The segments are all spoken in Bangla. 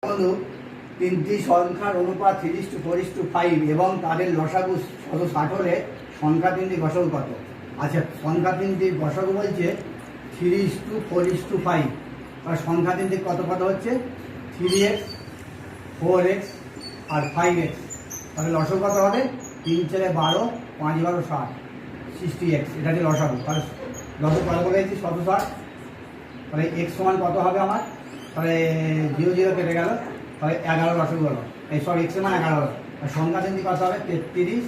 বন্ধু, তিনটি সংখ্যার অনুপাত 3:4:5 এবং তাদের লসাগু 160 হলে সংখ্যা তিনটির গসাগু কত? আচ্ছা, সংখ্যা তিনটির গসাগু বলছে 3:4:5। আর সংখ্যা তিনটির কত কত হচ্ছে 3x 4x আর 5x। তাহলে লসাগু কত হবে? 3 × 12, 5 × 12 60, 60x। এটা হচ্ছে লসাগু। তাহলে লসাগু কত বলেছি? 160। তাহলে x সমান কত হবে আমার? তাহলে 0 0 কেটে গেল, তাহলে 11 লসাগু হলো। এই সব x সমান 11 হলো। আর সংখ্যা তিনটি কত হবে? 33,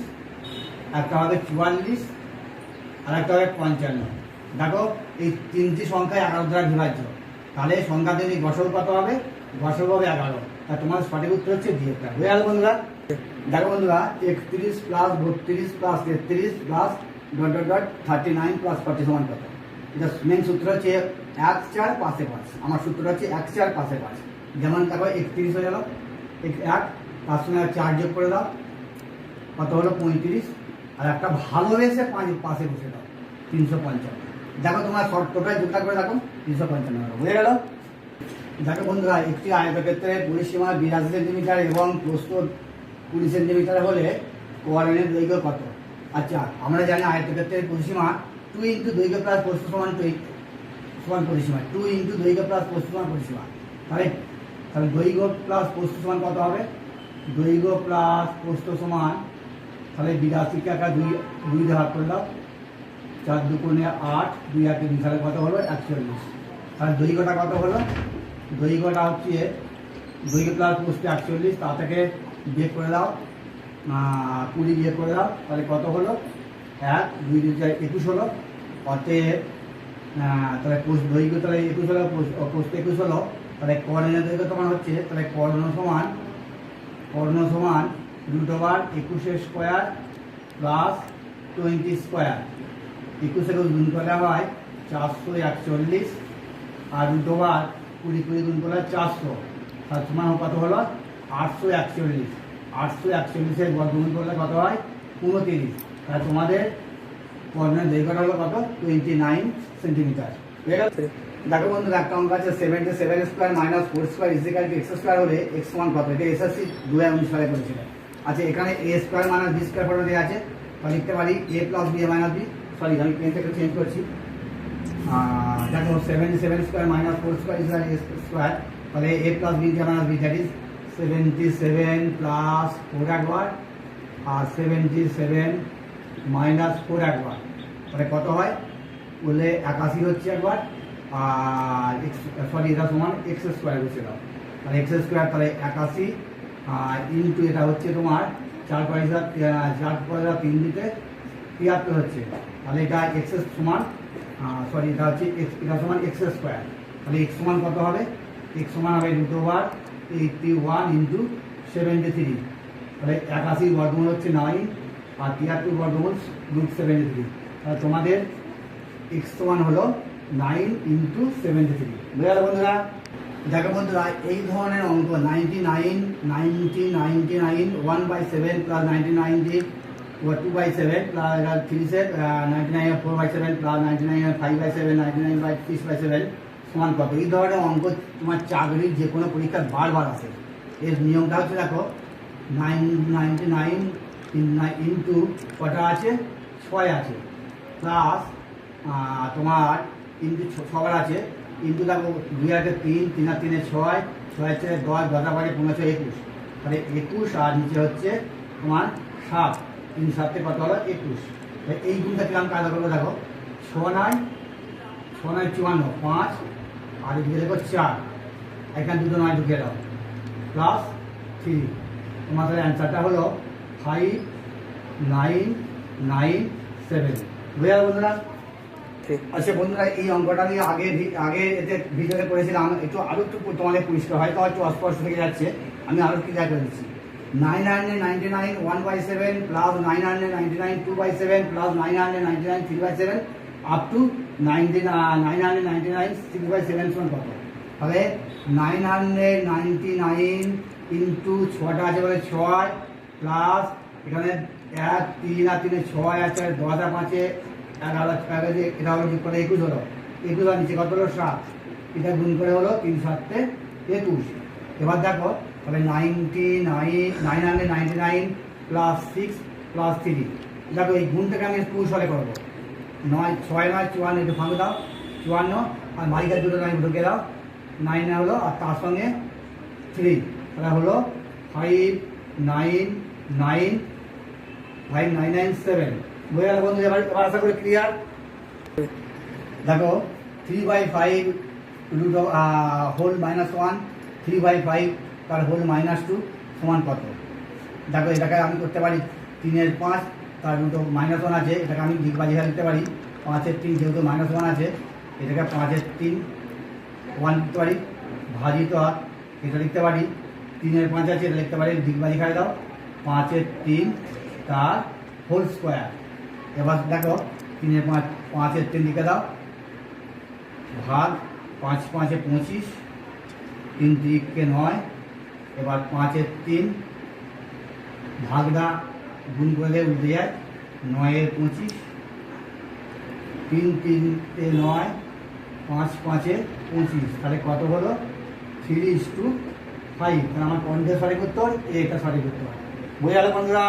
একটা হবে 44 আর একটা হবে 55। দেখো, এই তিনটি সংখ্যায় 11 দ্বারা বিভাজ্য। তাহলে সংখ্যা তিনটি গসাগু কত হবে? গসাগু হবে 11। তা তোমার সঠিক উত্তর হচ্ছে ডি একটা। হয়ে গেল বন্ধুরা। দেখো বন্ধুরা, 31 + 32 + 33 + ... 39 + 40 সমান কত? এটা মেন সূত্র হচ্ছে 1 4 5 5। আমার সূত্র হচ্ছে 1 4 5 5। যেমন দেখো 31 হয়ে গেল, 1 তার সঙ্গে 4 যোগ করে দাও, কত হলো? 35। আর একটা ভালোবেসে 5 পাশে বসে দাও, 355। দেখো তোমার টোটাল যোগটা করে দেখো, 355 হয়ে গেল। দেখো বন্ধুরা, একটি আয়তক্ষেত্রের পরিসীমা 82 সেন্টিমিটার এবং প্রস্থ 20 সেন্টিমিটার হলে কোয়ার্ডিনেট দৈর্ঘ্য কত? আচ্ছা, আমরা জানি আয়তক্ষেত্রের পরিসীমা 2 × দৈর্ঘ্য প্লাস প্রস্থ সমান 2 সমান পরিসীমা, 2 × দৈর্ঘ্য প্লাস প্রস্থ সমান পরিসীমা। তাহলে দৈর্ঘ্য প্লাস প্রস্থ সমান কত হবে? দৈর্ঘ্য প্লাস প্রস্থ সমান, তাহলে 82-কে একটা 2 দিয়ে ভাগ করে দাও, 4 × 2 = 8, 2 × 2 তাহলে কত হলো? 41। তাহলে দৈর্ঘ্যটা কত হলো? দৈর্ঘ্যটা হচ্ছে দৈর্ঘ্য প্লাস প্রস্থ 41, তা থেকে বিয়োগ করে দাও, 20 বিয়োগ করে দাও, তাহলে কত হলো? 1 2 2 4 21 হলো। অতএব তাহলে দৈর্ঘ্য তাহলে 21 হলো, প্রস্থ 21 হলো। তাহলে কর্ণের দৈর্ঘ্য তোমার হচ্ছে, তাহলে কর্ণ সমান √21² প্লাস 20 স্কোয়ার। 21 গুণ করলে হয় 441, আর √20 গুণ করলে 400, তার সমান কত হলো? 841। 841-এর বর্গমূল করলে কত হয়? 29। তাহলে তোমাদের কর্ণের দৈর্ঘ্যটা হলো কত? 29 সেন্টিমিটার। দেখো বন্ধুরা, একটা অঙ্ক আছে 77² - 4² = x² হলে x সমান কত? এটা এসএসসি 2019 সালে করেছিল। আচ্ছা, এখানে a² - b² ফর্মুলা দেওয়া আছে। তাহলে লিখতে পারি a + b - b। সরি, আমি পেনটা একটু চেঞ্জ করছি। দেখো 77² - 4² = x²। তাহলে a + b - b, that is 77 + 4 একবার আর 77 - 4 একবার। তাহলে কত হয়? বলে 81 হচ্ছে একবার, আর এটা সমান x² বসে দাও। তাহলে x², তাহলে 81 ইন্টু এটা হচ্ছে তোমার 4 × 3 দিতে 73 হচ্ছে। তাহলে এটা x সমান, এটা হচ্ছে এটা সমান x²। তাহলে x সমান কত হবে? x সমান হবে √81 × 73। তাহলে 81 বর্গমূল হচ্ছে 9 আর 73 বর্গমূল √73। তাহলে তোমাদের x সমান হলো 9 × 73। বুঝে গেল বন্ধুরা? দেখো বন্ধুরা, এই ধরনের অঙ্ক 99 1/7 + 99 2/7 + 3 99 4/7 + 99 5/7 99/6/7 সমান কত? এই ধরনের অঙ্ক তোমার চাকরির যে কোনো পরীক্ষায় বারবার আসে। এর নিয়মটা হচ্ছে, দেখো 99 ইন্টু কটা আছে? 6 আছে, প্লাস তোমার ইন্টু 6 আছে, ইন্টু দেখো 2 × 3, 3 × 3 = 6, 6 × 10, 10 × 5 15 = 21। তাহলে 21 আর নিচে হচ্ছে তোমার 7, 3 × 7 কত হলো? 21। এই গুণটা কিরকম কায়দা করবো? দেখো 6 9 54, 5 আর এদিকে দেখো 4, এখানে দুটো 9 ঢুকিয়ে দাও, প্লাস 3। তোমাদের অ্যান্সারটা হলো 5997। বুঝে গেল বন্ধুরা? আচ্ছা বন্ধুরা, এই অঙ্কটা নিয়ে আগে এতে ভিডিওতে করেছিলাম, আরো একটু তোমাদের পরিষ্কার হয়তো একটু অস্পষ্ট থেকে যাচ্ছে, আমি আরো ক্লিয়ার করে দিচ্ছি। 999 1/7 প্লাস 999 2/7 প্লাস 999 3/7 আপ টু 999 6/7 সমান কত? তাহলে 999 ইন্টু 6টা আছে বলে 6, প্লাস এখানে 1 3 আর 3 6 আছে, 10 আর 5 11, এটা হলো যোগ করে 21 হলো। 21 আর নিচে কত হলো? 7। এটা গুণ করে হলো 3 × 7 = 21। এবার দেখো তাহলে 999 প্লাস 6 প্লাস 3, দেখো এই গুণটাকে আমি কৌশলে করবো। 9 6 9 54, একটু ভাঙে দাও 54, আর মালিকার দুটো লাইন ঢুকে দাও, 9 হলো, আর তার সঙ্গে 3, তাহলে হলো 599,997। বোঝা গেল বন্ধু? এবার আশা করি ক্লিয়ার। দেখো 3/5 রুট হোল -1, 3/5 তার হোল -2 সমান কত? দেখো এটাকে আমি করতে পারি 3-এর 5, তার রুট -1 আছে, এটাকে আমি দিগবাজিকা লিখতে পারি 5-এর 3, যেহেতু -1 আছে এটাকে 5-এর 3 1 লিখতে পারি, ভাজিত আর এটা লিখতে পারি 3-এর 5 আছে, এটা লিখতে পারি দিগবাজিকায় দাও 5-এর 3 তার হোল স্কোয়ার। এবার দেখো 3-এর 5, 5-এর 3 লিখে দাও, ভাগ 5 5-এ 25, 3 3-কে 9, এবার 5-এর 3 ভাগটা গুণ করলে উঠে যায় 9-এর 25, 3 3-তে 9, 5 5-এ 25, তাহলে কত হলো 3:5। তাহলে আমার কোনটা সঠিক উত্তর? এটা সঠিক উত্তর। বোঝা গেল বন্ধুরা?